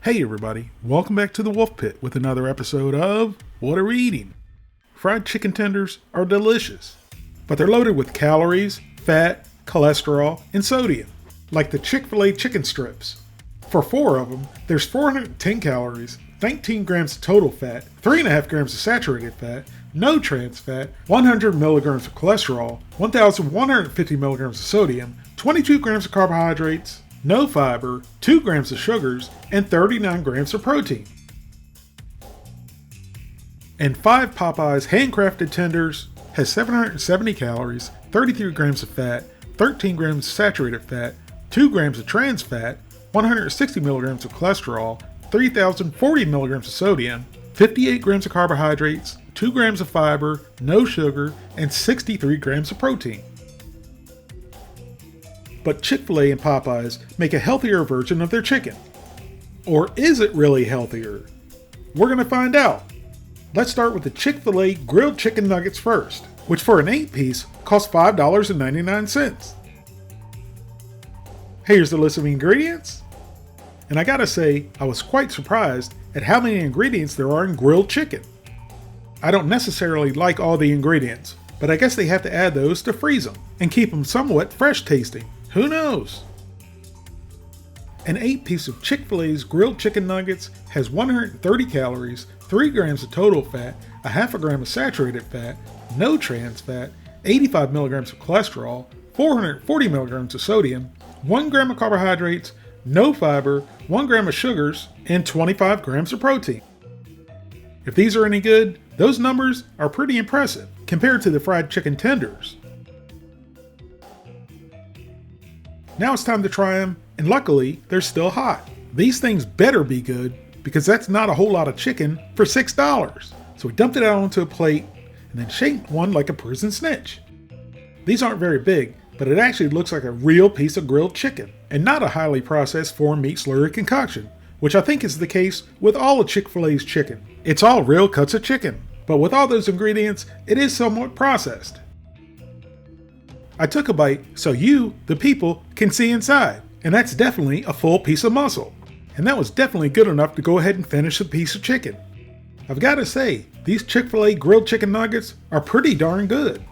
Hey everybody, welcome back to the Wolf Pit with another episode of What Are We Eating? Fried chicken tenders are delicious, but they're loaded with calories, fat, cholesterol, and sodium, like the Chick-fil-A chicken strips. For 4 of them, there's 410 calories, 19 grams of total fat, 3.5 grams of saturated fat, no trans fat, 100 milligrams of cholesterol, 1,150 milligrams of sodium, 22 grams of carbohydrates, no fiber, 2 grams of sugars, and 39 grams of protein. And 5 Popeyes handcrafted tenders has 770 calories, 33 grams of fat, 13 grams of saturated fat, 2 grams of trans fat, 160 milligrams of cholesterol, 3,040 milligrams of sodium, 58 grams of carbohydrates, 2 grams of fiber, no sugar, and 63 grams of protein. But Chick-fil-A and Popeyes make a healthier version of their chicken. Or is it really healthier? We're going to find out. Let's start with the Chick-fil-A grilled chicken nuggets first, which for an 8-piece costs $5.99. Here's the list of ingredients. And I gotta say, I was quite surprised at how many ingredients there are in grilled chicken. I don't necessarily like all the ingredients, but I guess they have to add those to freeze them and keep them somewhat fresh tasting. Who knows? An 8-piece of Chick-fil-A's grilled chicken nuggets has 130 calories, 3 grams of total fat, a half a gram of saturated fat, no trans fat, 85 milligrams of cholesterol, 440 milligrams of sodium, 1 gram of carbohydrates, no fiber, 1 gram of sugars, and 25 grams of protein. If these are any good, those numbers are pretty impressive compared to the fried chicken tenders. Now it's time to try them, and luckily, they're still hot. These things better be good, because that's not a whole lot of chicken for $6. So we dumped it out onto a plate, and then shaped one like a prison snitch. These aren't very big, but it actually looks like a real piece of grilled chicken, and not a highly processed 4-meat slurry concoction, which I think is the case with all of Chick-fil-A's chicken. It's all real cuts of chicken, but with all those ingredients, it is somewhat processed. I took a bite so you, the people, can see inside, and that's definitely a full piece of muscle. And that was definitely good enough to go ahead and finish a piece of chicken. I've got to say, these Chick-fil-A grilled chicken nuggets are pretty darn good.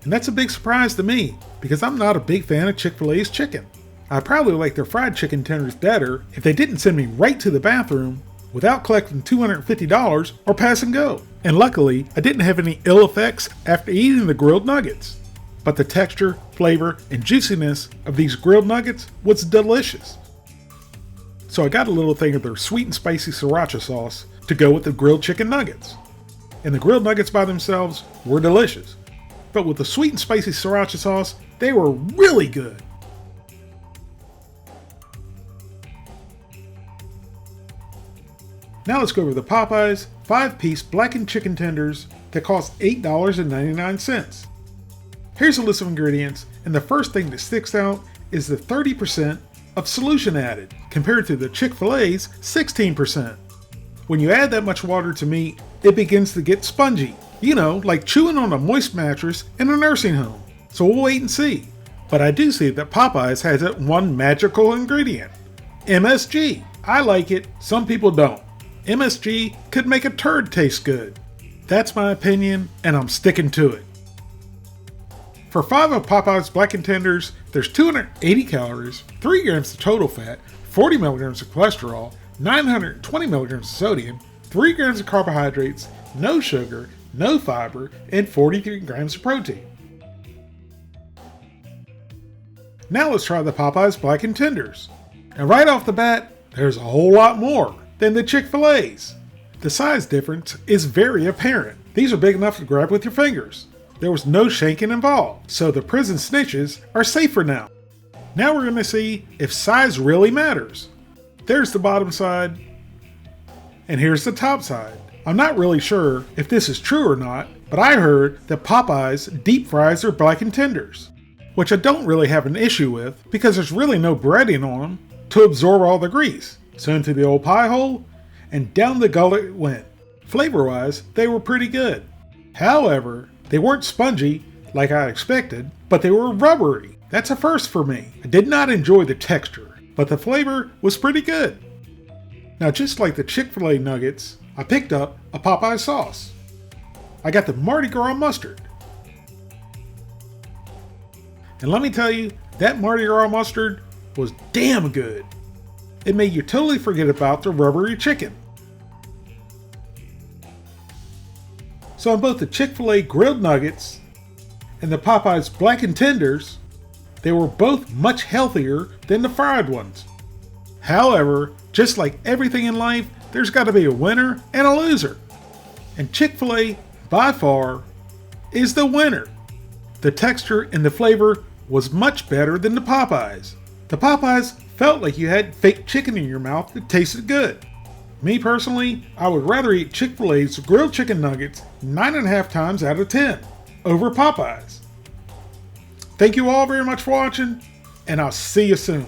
And that's a big surprise to me, because I'm not a big fan of Chick-fil-A's chicken. I probably like their fried chicken tenders better if they didn't send me right to the bathroom without collecting $250 or pass and go. And luckily, I didn't have any ill effects after eating the grilled nuggets. But the texture, flavor, and juiciness of these grilled nuggets was delicious. So I got a little thing of their sweet and spicy sriracha sauce to go with the grilled chicken nuggets. And the grilled nuggets by themselves were delicious. But with the sweet and spicy sriracha sauce, they were really good. Now let's go over the Popeyes 5-piece blackened chicken tenders that cost $8.99. Here's a list of ingredients, and the first thing that sticks out is the 30% of solution added, compared to the Chick-fil-A's 16%. When you add that much water to meat, it begins to get spongy. You know, like chewing on a moist mattress in a nursing home. So we'll wait and see. But I do see that Popeyes has that one magical ingredient. MSG. I like it, some people don't. MSG could make a turd taste good. That's my opinion, and I'm sticking to it. For 5 of Popeyes Blackened tenders, there's 280 calories, 3 grams of total fat, 40 milligrams of cholesterol, 920 milligrams of sodium, 3 grams of carbohydrates, no sugar, no fiber, and 43 grams of protein. Now let's try the Popeyes Blackened tenders. And right off the bat, there's a whole lot more than the Chick-fil-A's. The size difference is very apparent. These are big enough to grab with your fingers. There was no shanking involved, so the prison snitches are safer now. Now we're going to see if size really matters. There's the bottom side, and here's the top side. I'm not really sure if this is true or not, but I heard that Popeyes deep fries their blackened tenders, which I don't really have an issue with because there's really no breading on them to absorb all the grease. So into the old pie hole, and down the gullet it went. Flavor-wise, they were pretty good. However, they weren't spongy like I expected, but they were rubbery. That's a first for me. I did not enjoy the texture, but the flavor was pretty good. Now, just like the Chick-fil-A nuggets, I picked up a Popeye sauce. I got the Mardi Gras mustard. And let me tell you, that Mardi Gras mustard was damn good. It made you totally forget about the rubbery chicken. So on both the Chick-fil-A grilled nuggets and the Popeyes Blackened tenders, they were both much healthier than the fried ones. However, just like everything in life, there's got to be a winner and a loser. And Chick-fil-A, by far, is the winner. The texture and the flavor was much better than the Popeyes. The Popeyes felt like you had fake chicken in your mouth that tasted good. Me personally, I would rather eat Chick-fil-A's grilled chicken nuggets 9.5 times out of 10 over Popeyes. Thank you all very much for watching, and I'll see you soon.